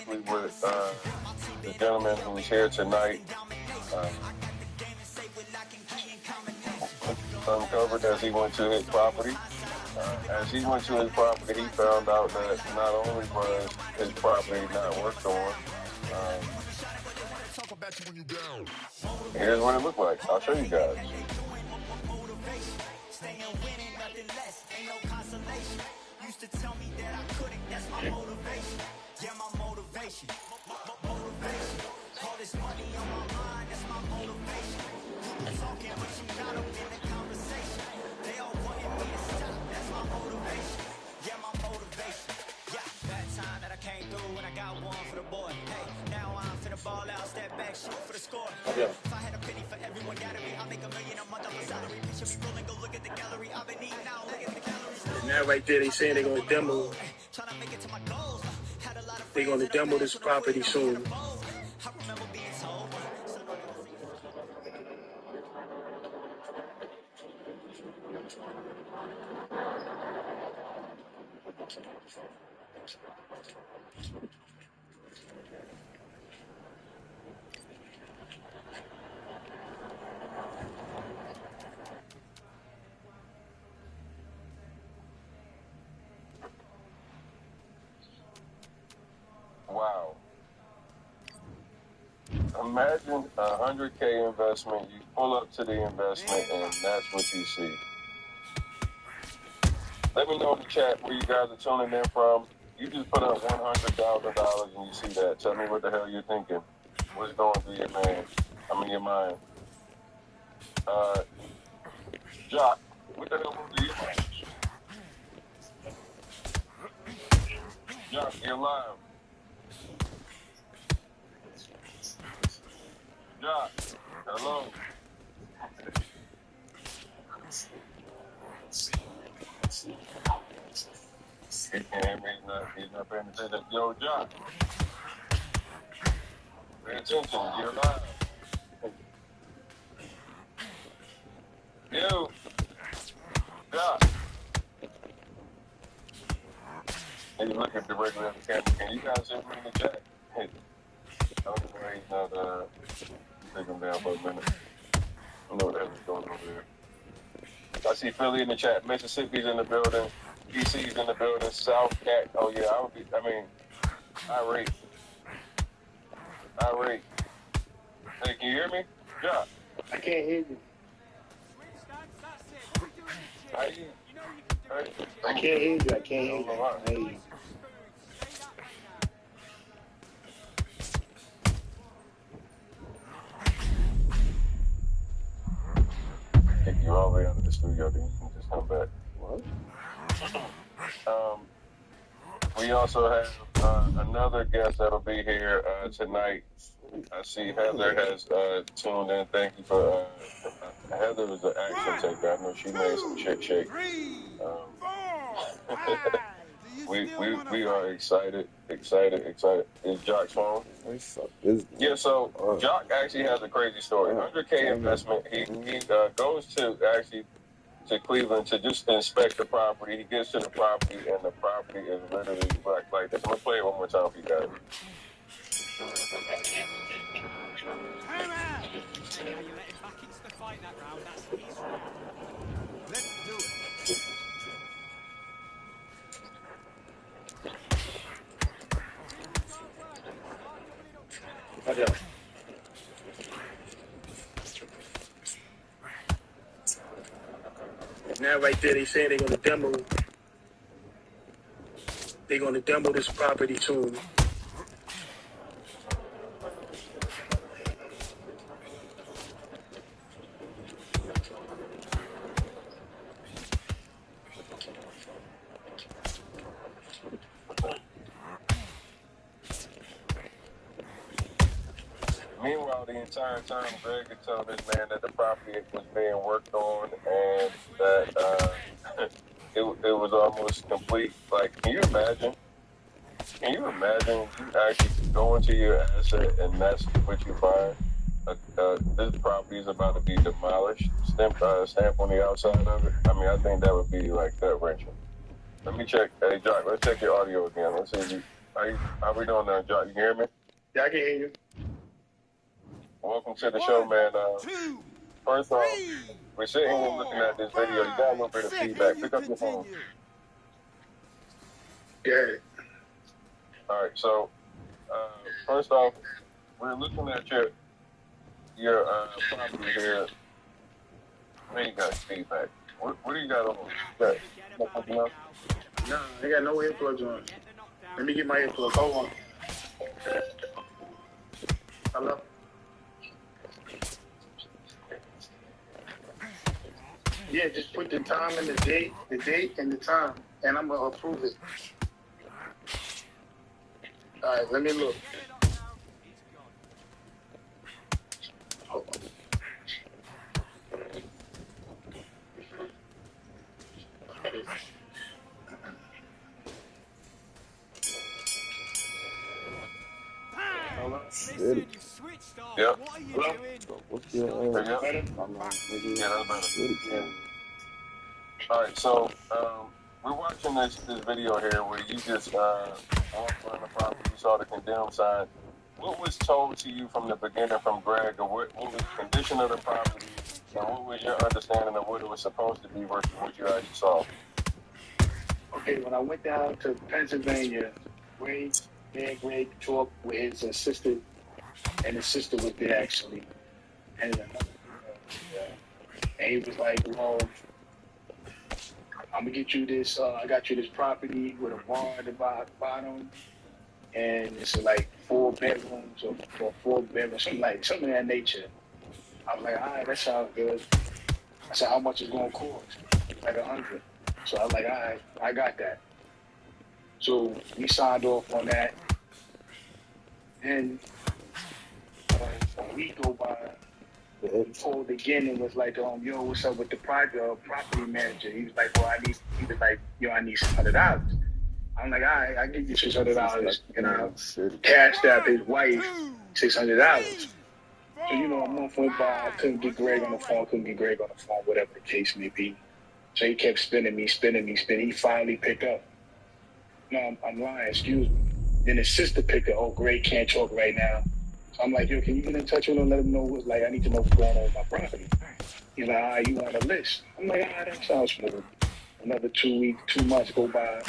actually with the gentleman who's here tonight. Uncovered as he went to his property. As he went to his property, he found out that not only was his property not worked on, here's what it looked like. I'll show you guys. Yeah. If I had a penny for everyone gathering, I'll make $1 million a month off a salary. Picture me rolling, go look at the gallery. I've been eating now, look at the calories. Now right there, they saying they're gonna demo. They're gonna demo this property soon. I remember being told. Wow. Imagine a 100K investment. You pull up to the investment, and that's what you see. Let me know in the chat where you guys are tuning in from. You just put up $100,000 and you see that. Tell me what the hell you're thinking. What's going through your your mind? Jock, what the hell went through your mind? Jock, you're live. Jock, hello. He can't hear me. He's not paying attention. Yo, Jock. Pay attention. You're live. You. Jock. He's looking at the regular camera. Can you guys hear me in the chat? Hey. I don't know why he's not take him down for a minute. I don't know what the hell is going on over there. I see Philly in the chat. Mississippi's in the building. DC's in the building. South Cat. Oh, yeah. Irate. Hey, can you hear me? Yeah. I can't hear you. I can't hear you. I can't hear you. Kick you all the way out of the studio, then you can just come back. What? We also have another guest that'll be here tonight. I see Heather has tuned in. Thank you for Heather was an action taker. I know she made some shake. We are excited. Is Jock's phone? Yeah, so Jock actually has a crazy story. 100K investment. He goes to Cleveland to just inspect the property. He gets to the property, and the property is literally like this. I'm going to play it one more time for you guys. Now right there, they saying they're gonna demo this property soon. Meanwhile, the entire time, Greg had told this man that the property was being worked on and that it was almost complete. Like, can you imagine? You actually go into your asset and that's what you find? This property is about to be demolished, stamp on the outside of it. I mean, I think that would be like gut-wrenching. Let me check. Hey, Jock, let's check your audio again. Let's see if you, How we doing now, John? You hear me? Yeah, I can hear you. Welcome to the show, man. First off, we're sitting here looking at this video. You got a little bit of feedback. Pick up your phone. Yeah. All right. So, first off, we're looking at your property here. Man, you got feedback. What do you got on? You got something else? No, I got no earplugs on. Let me get my earplugs. Hold on. Hello? Yeah, just put the time and the date and the time, and I'm gonna approve it. All right, let me look. Hold on. Hello? Yeah. Hello? What's your Yeah. Better? Yeah, that's better. Yeah. All right, so we're watching this video here where you just walked around the property, you saw the condemned sign. What was told to you from the beginning from Greg, or what was the condition of the property, and what was your understanding of what it was supposed to be versus what you actually saw? Okay, when I went down to Pennsylvania, Greg talked with his assistant, and his sister was there actually. And he was like, well, I'm gonna get you this, I got you this property with a bar at the bottom, and it's like 4 bedrooms or 4 bedrooms, something of that nature. I was like, all right, that sounds good. I said, how much is gonna cost? Like 100. So I was like, all right, I got that. So we signed off on that. And a week go by, he called again and was like, yo, what's up with the property manager? He was like, well, I need $600. I'm like, all right, I give you $600. And I cashed out his wife $600. So, a month went by, I couldn't get Greg on the phone, whatever the case may be. So he kept spinning me. He finally picked up. No, I'm lying, excuse me. Then his sister picked up, oh, Greg can't talk right now. So I'm like, yo, can you get in touch with him and let him know, I need to know what's going on with my property? He's like, all right, you want a list? I'm like, all right, that sounds smooth. Another 2 months go by.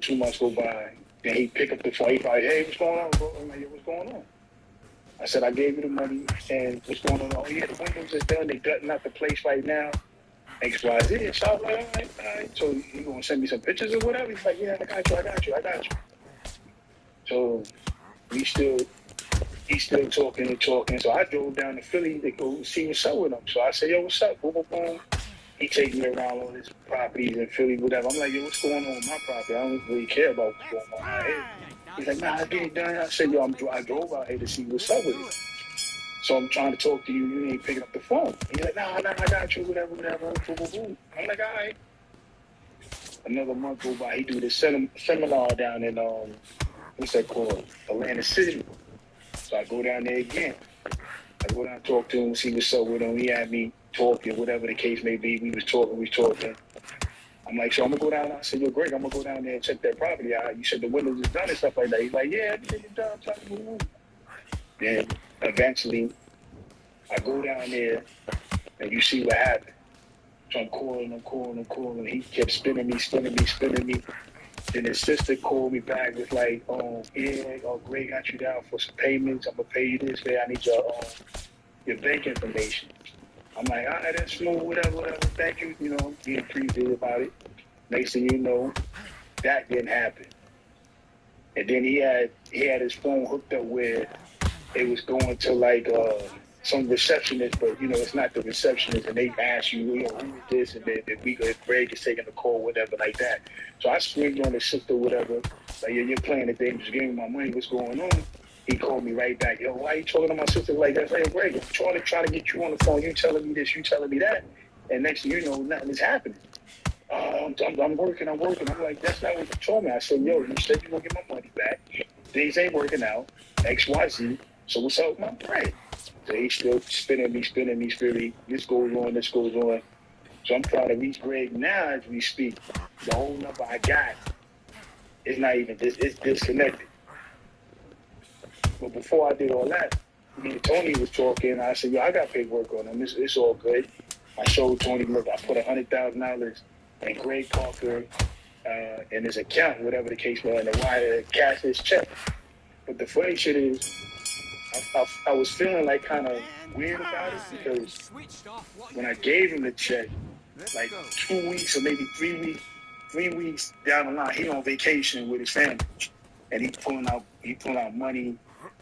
2 months go by. Then he pick up the phone. He's like, hey, what's going on, bro? I'm like, yo, what's going on? I said, I gave you the money, and what's going on? Oh, yeah, the windows is done. They gutting out the place right now. X, Y, Z. So I was like, all right. So you going to send me some pictures or whatever? He's like, yeah, I got you. So he's still talking. So I drove down to Philly to go see what's up with him. So I said, yo, what's up? Boom, boom, boom. He takes me around all his properties in Philly, whatever. I'm like, yo, what's going on with my property? I don't really care about what's going on out here. He's like, nah, I get it done. I said, yo, I drove out here to see what's up with it. So I'm trying to talk to you. You ain't picking up the phone. He's like, nah, I got you, whatever. Boom, boom, boom. I'm like, all right. Another month go by. He do this seminar down in, what's that called? Atlanta City. So I go down there again. I go down and talk to him, see what's up with him. He had me talking, whatever the case may be. We was talking. I'm like, so I'm going to go down. I said, yo, Greg, I'm going to go down there and check that property out. You said the windows is done and stuff like that. He's like, yeah, everything is done. Then eventually, I go down there, and you see what happened. So I'm calling. He kept spinning me. Then his sister called me back with like, Greg got you down for some payments. I'm going to pay you this way. I need your bank information. I'm like, all right, that's smooth, whatever. Thank you, being appreciative about it. Next thing you know, that didn't happen. And then he had his phone hooked up where it was going to like some receptionist, but it's not the receptionist, and they ask you, who is this, and then if Greg is taking the call, whatever, like that. So I swinged on his sister, whatever. Like, yeah, you're playing the dangerous game with my money. What's going on? He called me right back. Yo, why are you talking to my sister like that? Hey, Greg, I'm trying to get you on the phone. You telling me this, you telling me that, and next thing you know, nothing is happening. I'm working. I'm like, that's not what you told me. I said, yo, you said you're going to get my money back. Things ain't working out. X, Y, Z. So what's up with my bread? So he's still spinning me. This goes on. So I'm trying to reach Greg now as we speak. The whole number I got it's not even this. It's disconnected. But before I did all that, me and Tony was talking. I said, "Yo, I got paperwork on him. It's all good." I showed Tony, look, I put $100,000 in Greg Parker in his account, whatever the case was, and the wire cash his check. But the funny shit is, I was feeling like kind of weird about it because when I gave him the check, like 2 weeks or maybe 3 weeks down the line, he on vacation with his family, and he pulling out money,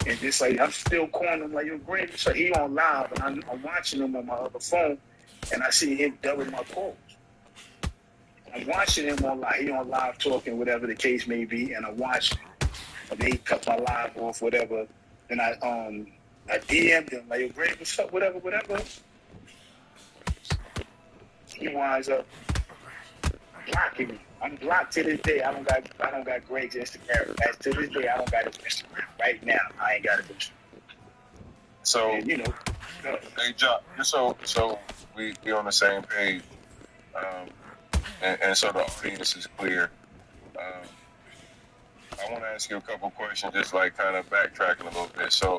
and just like I'm still calling him like, "Yo, Greg," so he on live, and I'm watching him on my other phone, and I see him double my calls. I'm watching him on live, he on live talking, whatever the case may be, and I'm watching him. And they cut my live off, whatever. And I DM'd him like, "Yo, Greg, what's up? Whatever." He winds up blocking me. I'm blocked to this day. I don't got Greg's Instagram. As to this day, I don't got his Instagram. Right now, I ain't got his Instagram. So, and, you know, hey, Jock, so we on the same page, and so the audience is clear. I want to ask you a couple questions, just like kind of backtracking a little bit. So,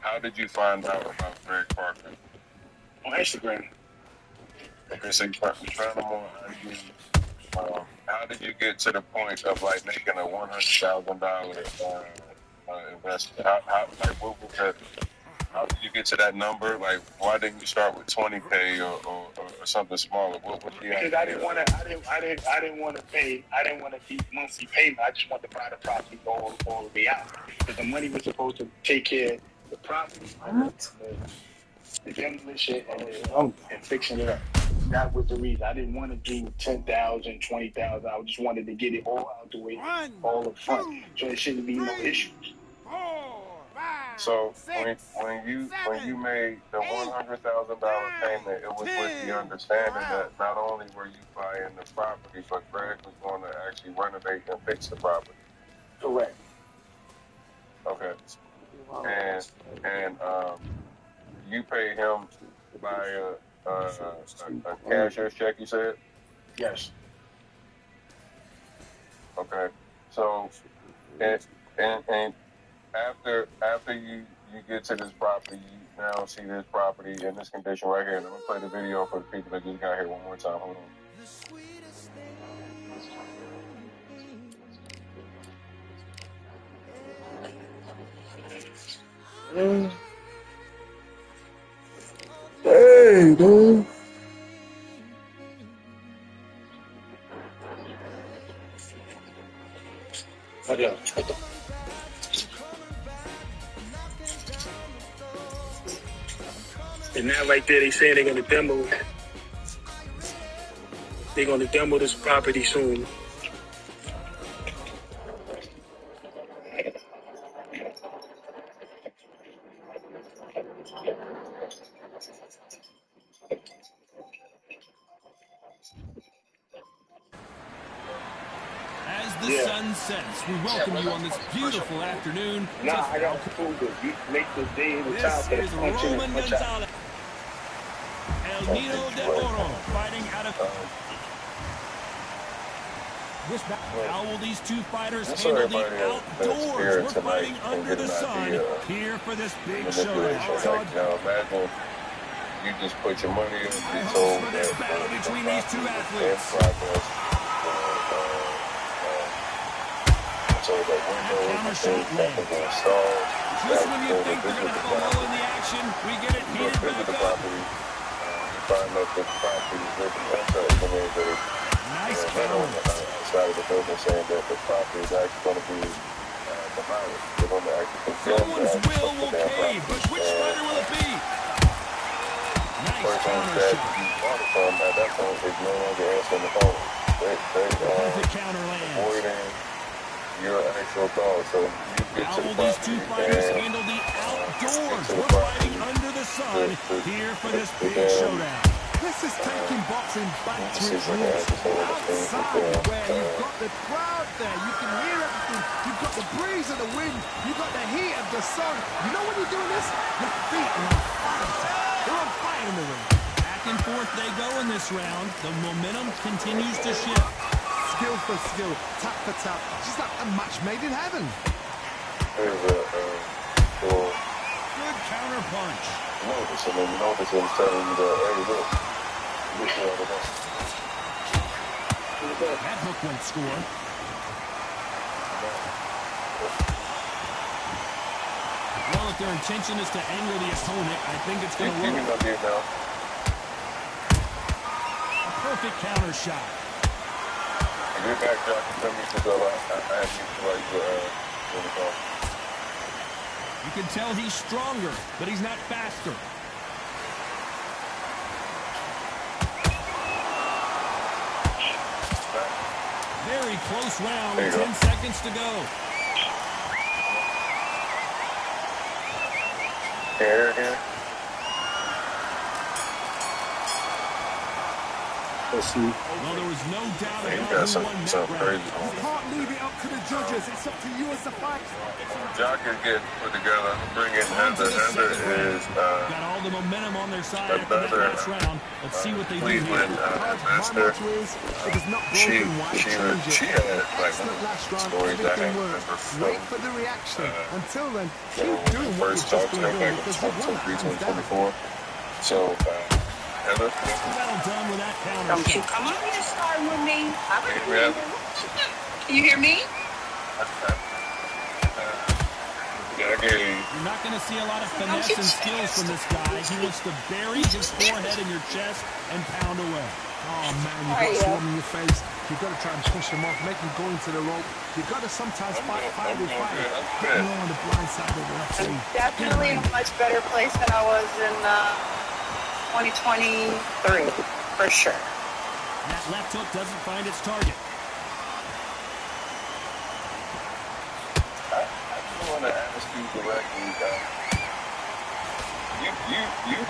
how did you find out about Greg Parker? On Instagram. Okay, so you found him on IG. How did you get to the point of like making a $100,000 investment? What was that? How did you get to that number? Like, why didn't you start with 20K or something smaller? What was the idea? Because I didn't want to pay. I didn't want to keep monthly payment. I just wanted to buy the property all the way out. Because the money was supposed to take care of the property, the demolition, and fixing it up. That was the reason. I didn't want to do 10,000, 20,000. I just wanted to get it all out the way, all up front, so there shouldn't be no issues. So when you made the $100,000 payment, it was with the understanding that not only were you buying the property, but Greg was going to actually renovate and fix the property. Correct. Okay. And you paid him by a cashier's check, you said? Yes. Okay. So and after you get to this property, you now see this property in this condition right here. And I'm gonna play the video for the people that just got here one more time. Hold on. Hey, dude. And now right there, they say they're gonna demo. They're gonna demo this property soon. As the sun sets, we welcome you on this beautiful afternoon. Nah, I got food. You make the day in the top. This is Roman Gonzalez. El Nido de Oro fighting out of... How will these two fighters handle the outdoors? We're fighting under the sun here for this big showdown. Now imagine you just put your money in. I hope for this battle between these two athletes. So the window Counter shot lands. Just when you think they're going to have a lull in the action, we get it heated back up. You find that the property is living inside. Nice counter. On the outside of the building saying that the property is actually going to be demolished. They're going to actually someone's will cave, but which fighter will it be? Nice counter shot. You bought it from at that point is no longer answering the phone. They counter lands. avoiding your actual call. So you get how to will the these two fighters handle the outdoors? We're fighting under the sun here for this big showdown. This is taking boxing back to its roots. Outside, where you've got the crowd there, you can hear everything. You've got the breeze of the wind, you've got the heat of the sun. You know when you're doing this? Your feet are on fire. They're on fire in the ring. Back and forth they go in this round. The momentum continues to shift. skill for skill, tap for tap. Just like a match made in heaven. Here's a cool. Good counter punch. Notice, and then notice him telling you that, hey, look. That hook won't score. Well, if their intention is to anger the opponent, I think it's going to work. A perfect counter shot. Get back, Jock, and tell me to go. I asked you to like You can tell he's stronger, but he's not faster. Very close round with 10 seconds to go. Here. Let's see. Well, there was no doubt about who won that round. Crazy. You can't leave it up to the judges. It's up to you as the fight. Jock is getting put together. Bring in Heather. Heather is Got all the momentum on their side after that last round. Let's see what they do Cleveland here. My investor. motto is, if it's not She broken, why change it? had like Excellent last round. stories that I Everything remember works. from Wait for the reaction. Until then, when keep we doing what first you've just talked been to her doing back because in you've won that 2023, hands down. 2024. So, Heather, Battle done with that counter Don't you shot. come on here starting with me. I'm Hey, ready. man. Can you hear me? yeah, I get you. You're not going to see a lot of finesse and skills from this guy. He wants to bury his forehead in your chest and pound away. Oh man, you've got swarm in your face. You've got to try and push him off, make him go into the rope. You've got to sometimes fight with fire. Get on the blind side of the I'm referee. definitely in a much better place than I was in 2023, for sure. That left hook doesn't find its target. I want to ask you directly,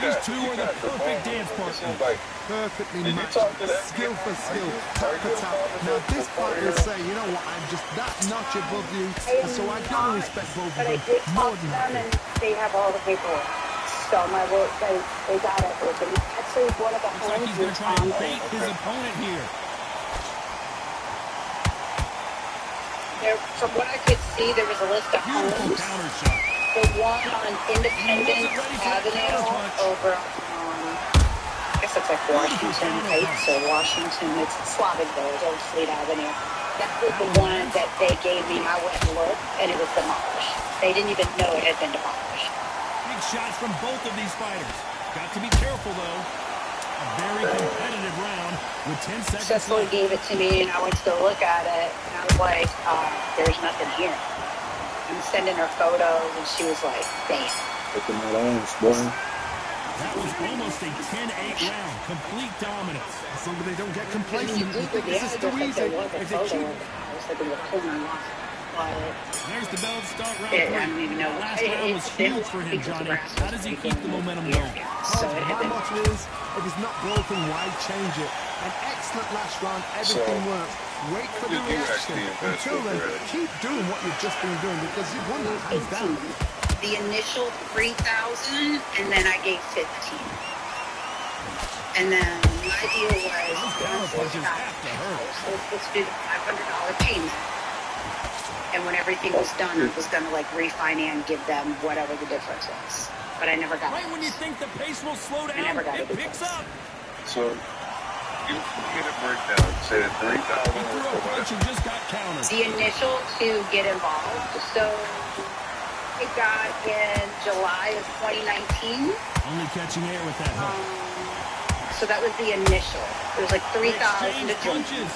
These two are the perfect dance partners. Like, Perfectly did you matched, talk to that skill for kid? skill, Are tap you for tap. Now this part will say, you know what, I'm just that notch above you, and so I gotta respect both of But I them did more talk to than them, that. and they have all the paperwork. So my work, they got everything. Actually, one of the Looks like he's going to try and bait his opponent here. From what I could see, there was a list of Beautiful homes. counter shot. The one on Independence Avenue over I guess it's like Washington Heights or Washington. It's Slavicsville, it's Old Fleet Avenue. That was the one that they gave me. I went and looked, and it was demolished. They didn't even know it had been demolished. Big shots from both of these fighters. Got to be careful, though. A very competitive round with 10 seconds Cecily left. gave it to me, and I went to go look at it, and I was like, there's nothing here. I'm sending her photos, and she was like, damn. Looking at ass, boy. That was almost a 10-8 round. Complete dominance. As long as they don't get When complacent, you you Google think the this is too address, easy. there was a If they photo keep of it. I was like, in the corner lot. But There's the bell to start round I 3. don't even know. That last round was huge for him, Johnny. How does he keep the momentum going? So it had My been motto is, if it's not broken, why change it? An excellent last round, everything works. Wait for the reaction. Until then, keep doing what you've just been doing because you've won that hands down. the initial 3,000, and then I gave 15. And then my deal was, let's do the $500 payment. And when everything was done, I was going to like refinance, give them whatever the difference was. But I never got it. Right when you think the pace will slow down, never got it it. picks up. So you get a breakdown. You said 3,000 He threw a was punch and just got countered. The initial to get involved. So it got in July of 2019. Only catching air with that hook. So that was the initial. It was like 3,000 to join. Punches.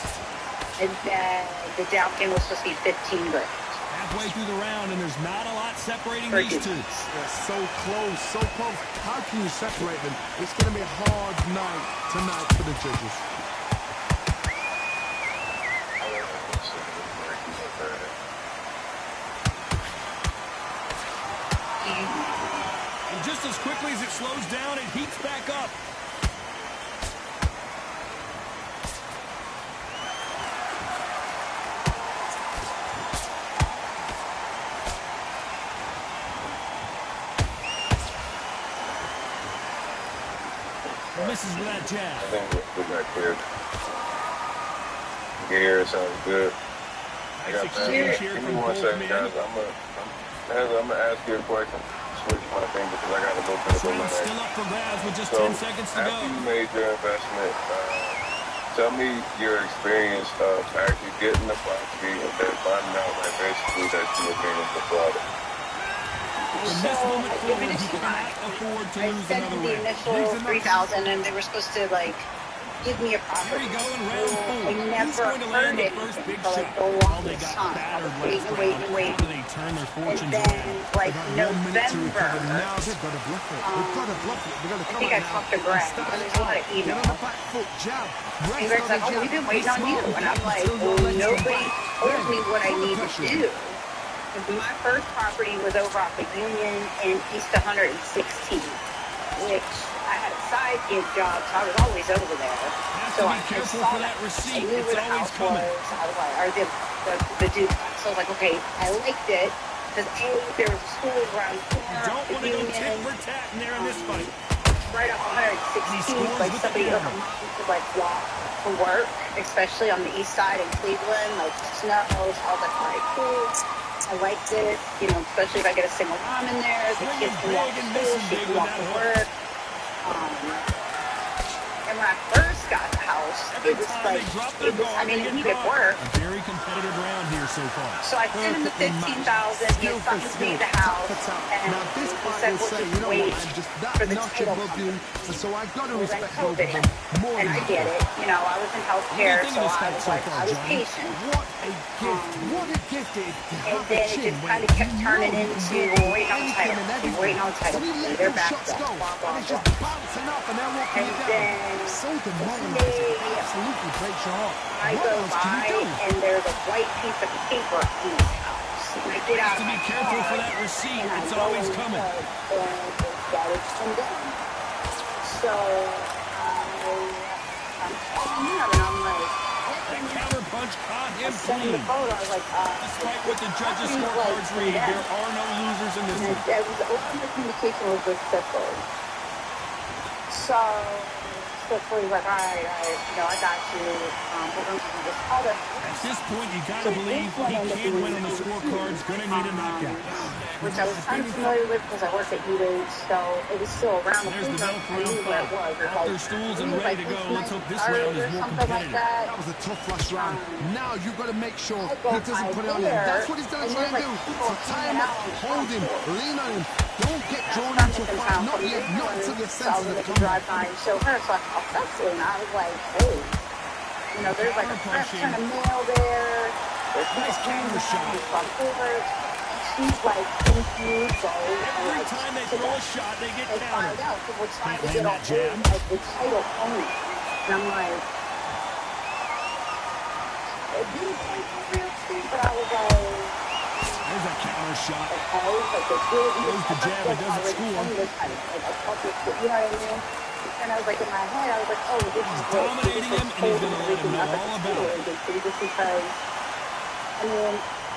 And then the down payment was supposed to be 15 grand. Halfway through the round, and there's not a lot separating For these you. two. They're so close, so close. How can you separate them? It's going to be a hard night tonight for the judges. And just as quickly as it slows down, it heats back up. Misses with that jab. I think we got cleared. Yeah, it sounds good. I got that. Here. Give me 1 second, guys. I'm gonna ask you a question. Switch my thing because I gotta go to the balloon. Still up for grabs with just So 10 seconds to go. after you made your investment, tell me your experience of actually getting the property and then finding out like basically that you were being defrauded. So I give it a shot. I spent the initial $3,000, and they were supposed to like give me a property. I never heard anything for like the longest time. I was waiting. And then like November, I think I talked to Greg. There's a lot of email. And Greg's like, oh, we've been waiting on you. And I'm like, well, nobody told me what I need to do. My first property was over off of Union in East 116, which I had a side gig job, so I was always over there. So I saw that receipt. I knew where the house was. I was like, or the duplex. So I was like, okay, I liked it because there was a school around the corner. The Union, right off 116, like somebody over could like walk to work, especially on the east side in Cleveland, like snow. So I was like, all right, cool. I like this, you know, especially if I get a single mom in there, the kids can walk to school, she can walk to work. And when I first got the house, it was like, I mean, it needed work. A very competitive round here so far. So I sent him the $15,000, he assigned me the house, and he said, we'll just wait for the title company. So I got to respect both of them. And I get it, you know, I was in healthcare, so I was like, I was patient. What a gift, what a gift it is. And then it just kind of kept turning into, we're waiting on the title, we're waiting on the title, they're backed up, blah, blah, blah. And then so demoralizing, absolutely breaks your heart. I go by and there's a white piece of paper in this house. And I get out of my car, for that receipt. and It's I go always coming. And that it's been done. So I'm calling him and I'm like, That counter punch caught him send him the clean. photo. I was like, Despite what the judges' scorecards read, there are no losers in this one. The open communication was with Sipper. So Sipper's like, all right, you know, I got you. We're going to do this other. At this point, you got to believe he can win on the scorecards. Going to need a knockout. Which I was kind of familiar with because I worked at UH, so it was still around the There's the bell for I knew round where it five. was. Off their stools and ready to go. Let's hope this round is more competitive. That was a tough last round. Now you've got to make sure he doesn't put it on him. That's what he's going to try to do. So tie him up, hold him, lean on him. Don't get drawn into a fight. Not yet, not until your senses have come back. Drive by and show her, so I called Cecily, and I was like, hey, you know, there's like a fresh ton of mail there. There's Nice camera shot. She's like confused, so Every time they throw a shot, they get they countered. find out because we're trying to Can't get land a that hold jab. of the title only. And I'm like, it didn't quite go real steep, but I was like, There's that counter shot. okay, like they did. Throws the jab and doesn't score. You know what I mean? And I was like, in my head, I was like, oh, this is great. Dominating him, and he's going to let him know all about it. Just because, I mean,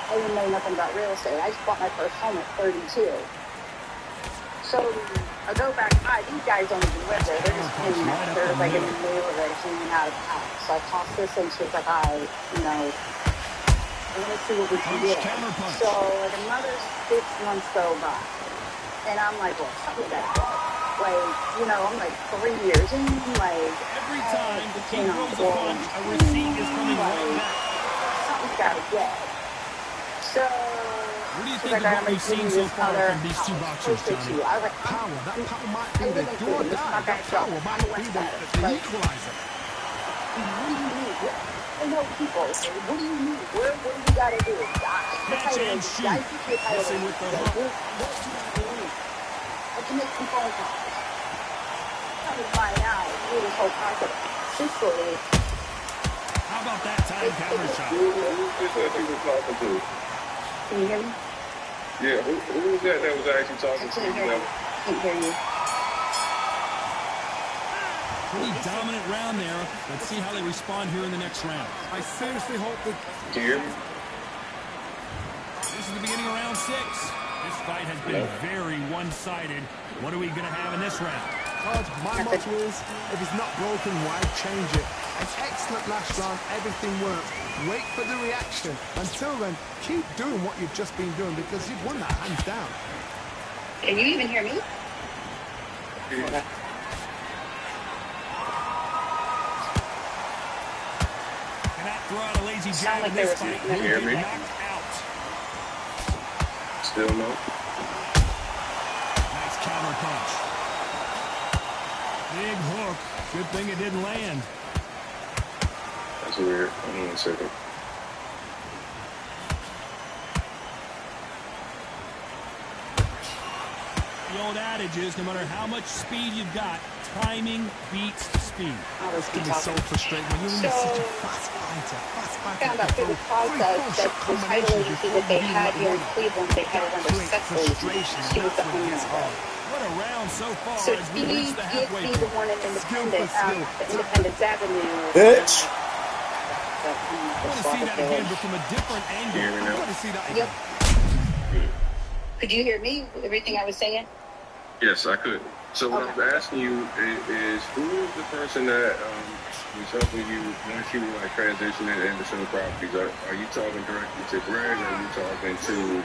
I didn't know nothing about real estate. I just bought my first home at 32. So I go back by. These guys don't even live there. They're just hanging out. They're like in the neighborhood hanging out of the house. So I tossed this and she was like, you know, I want to see what we can do. So like another 6 months go by. And I'm like, well, something got to go. Like, you know, I'm like 3 years in, like, Every time he throws a punch, a receipt is coming right back. Something's got to get. So, what do you think of what we've seen so far from these two boxers, Johnny? I was like, Power, that power might be the door down. That power might be the equalizer. What do you need? I know people. What do you need? What do we got to do? Catch and shoot. Missing with the hook. I can make some phone calls. Come to find out, do this whole concept. Sicily. How about that time counter shot? Who is that you were talking to? Can you hear me? Yeah, who was that was actually talking to you? Can't hear you. Pretty dominant round there. Let's see how they respond here in the next round. I seriously hope that... Can you hear me? This is the beginning of round 6. This fight has been very one-sided. What are we going to have in this round? Todd, my motto is, if it's not broken, why change it? An excellent last round, everything worked. Wait for the reaction. Until then, keep doing what you've just been doing because you've won that hands down. Can you even hear me? Yeah. Cannot throw out a lazy Sound jab like in there this was fight. nothing. You hear me? Knocked out. Still no. Nice counter punch. Big hook. Good thing it didn't land. That's weird. Hold on a second. The old adage is, no matter how much speed you've got, timing beats speed. I was It's so frustrating when you're such a fast fighter. found out through the process that the title agency that they had here in Cleveland, they had it under Cecily. She was the owner of it. What a round so far So as we she reach the gives halfway me the point. one in Independence, the Independence Avenue. Bitch. I want to see that again, but from a different angle. Hear me I now? want to see that Yep. again. Could you hear me? Everything I was saying? Yes, I could. So what I was asking you is who is the person that was helping you once you were like transitioning into some properties? Are you talking directly to Greg or are you talking to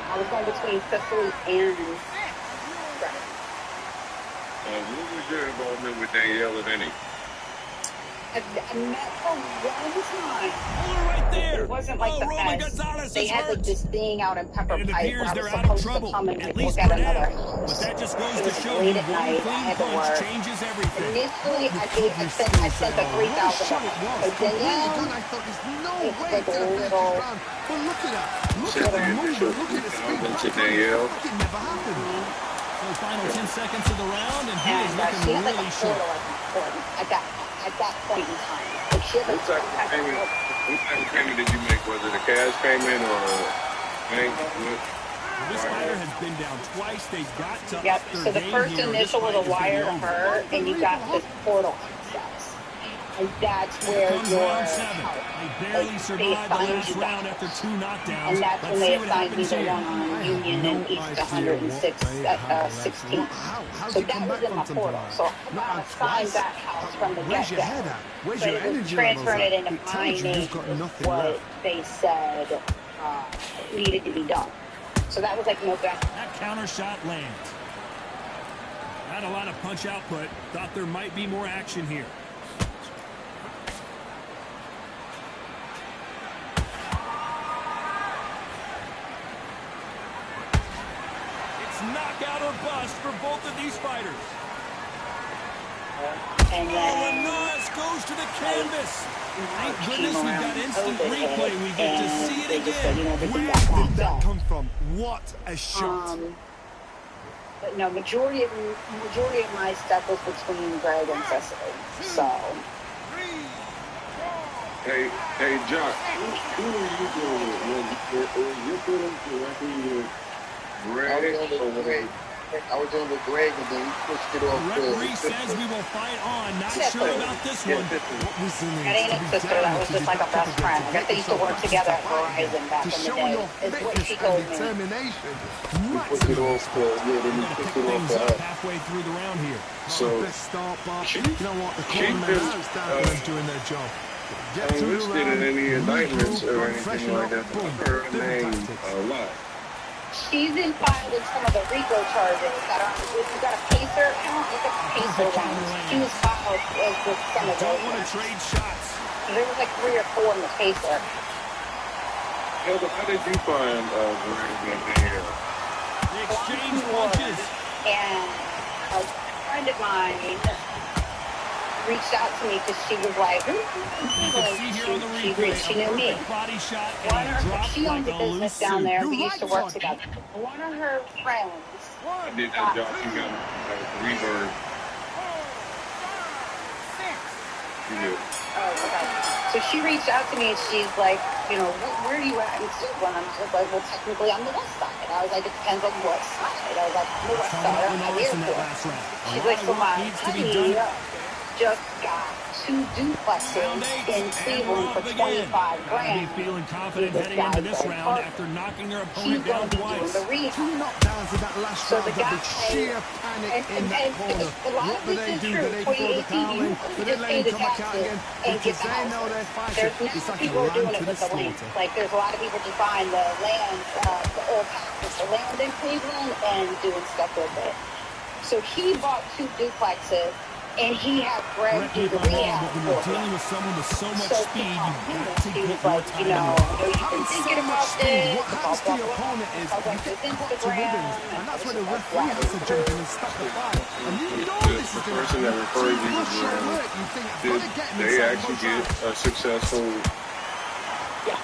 I was going between Cecily and Greg. what was your involvement with Danielle, if any? I met her one time. Hold her right there. It wasn't like the Roman best. Gonzalez They is had like hurt. this thing out in Pepper And it Pike appears where I was they're out of supposed to trouble, come and at like least look for at another now. But house. that just goes It to was show late you at one night. I clean had to punch work. changes everything. Initially, I Recovery sent skills the there. What a shot it $3,000. was. But Completely Danielle, done. I thought there's no it's way like it's a going to finish this little. round. But look at that. Look Said at the the initial movement. Look at the speed. 3,000 to Back on it. Danielle. Like it never happened. So final 10 seconds of the round, and he is And looking she had like really a short. portal at that point in time. Like she had What like type some of type of payment? portal. What type of payment did you make? Was it a cash payment or bank? This fighter has been down twice. They've got to Yep. up their So the game first here, or this initial was fight a is gonna be wire to over. her, and you got this portal access. And that's where Comes your round 7. help. They barely They survived the assigned last you round that. after 2 knockdowns. And that's Let's when see they what assigned me happens the here. one on Union No and East idea 106, what they have 16. left. How So did you that come was back in my from portal. something So like I that? Not got out assigned twice. that house from the Where's your get-go. head at? Where's But your it was energy levels transferring at? it into It my tells you name you've got is nothing what left. they said needed to be done. So that was like November. That counter shot lands. Not a lot of punch output. Thought there might be more action here. It's knockout or bust for both of these fighters. And Oh, then Nas goes to the canvas. Thank March goodness came we've around, got instant COVID replay. hit, We get to and see it they just said, again. you know, they Where can back did off that that. come from? What a shot. But no, majority of my stuff was between Greg and Cecily. So Hey, Jock, who are you doing with? You're dealing directly with Greg? I was on with Greg, and then he pushed it The off to referee his says sister. we will fight on. Not Sister. sure about this one. What resilience that ain't to a be sister. down That was to just be like a back up best again, friend. to I get guess they used to yourself work back together into at fight again, Verizon back to in the show day. your Is what fitness she and told me. determination. He pushed it Maximum off to, respect. then We're he going to pushed pick it off things to up her. halfway through the round here. So Best start, but she you know what? The she cornermen feels now stand for them doing their job. Get through the unlisted in round, any indictments regroup, or and anything freshen like up. that. Boom. I've heard her Different name tactics. a lot. She's been filed in some of the RICO charges that are. If you got a Pacer account, look at the Pacer ones. She was filed as with some of Don't those want to ones. trade shots. There was like 3 or 4 in the Pacer. Heather, how did you find Greg and Danielle? They exchange punches. And a friend of mine reached out to me because she was like, You can see here on the replay, she a knew me. perfect body shot, One and of he her, dropped she owned like a a loose business down suit. there. You We used to like work Todd? together. One of her friends I did that got job. You got reverb. You did. Oh, okay. So she reached out to me and she's like, you know, where are you at in Cleveland? I'm just like, well, technically I'm the west side. I was like, it depends on what side. I was like, I'm the west Talk side. about I'm at the Renalis in that airport. last round. A She's lot like, of so work my needs to be buddy, done. just got 2 duplexes in Cleveland for $25 grand. Feeling confident heading into this round after knocking their opponent down twice. The rehab. 2 knockdowns in that last round. The sheer panic in that corner. What do they do? Do they throw the towel in? Do they let him come back out again? Because they know they're fighting. It's like people a are doing lamb it to the with the land. slaughter. Like there's a lot of people just buying the land, the old houses, the land in Cleveland, and doing stuff with it. So he bought 2 duplexes, and he had Greg do the rehab for him. Dealing with someone with so much speed, you've got to he get was more like, time. you've been thinking about this. What happens to your opponent is you get caught to ribbons, and that's where the referee has to jump in and stop the fight. And you know this is going to person that referred you to Greg, did they actually get a successful? Yes.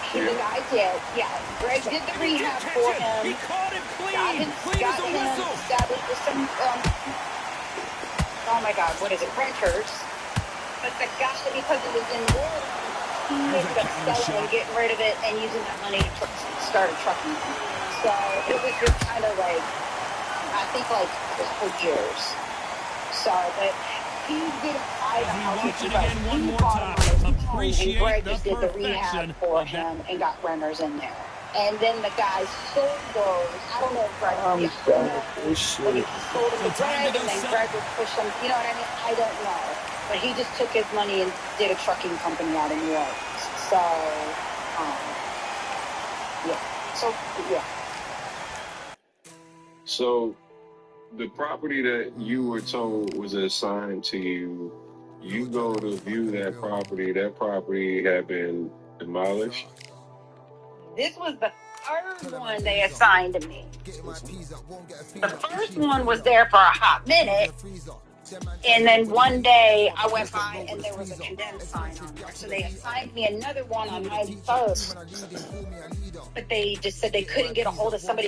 The guy did. Yeah. Greg did the rehab for him. He caught him Got him established with some, oh my God, what is it, renters. But the guy, because it was in war, he ended up selling and getting rid of it and using that money to start a trucking. So it was just kind of like, I think like for years. So, but he didn't buy the house. He bought it on his own, and Greg just did the rehab for him and got renters in there. And then the guy sold those. I don't know if Greg, but he sold it to Greg, and then Greg would push them. You know what I mean? I don't know. But he just took his money and did a trucking company out in New Orleans. So, yeah. So, yeah. So, the property that you were told was assigned to you, you go to view that property had been demolished? This was the third one they assigned to me. The first one was there for a hot minute, and then one day I went by and there was a condemned sign on there. So they assigned me another one on 91st, but they just said they couldn't get a hold of somebody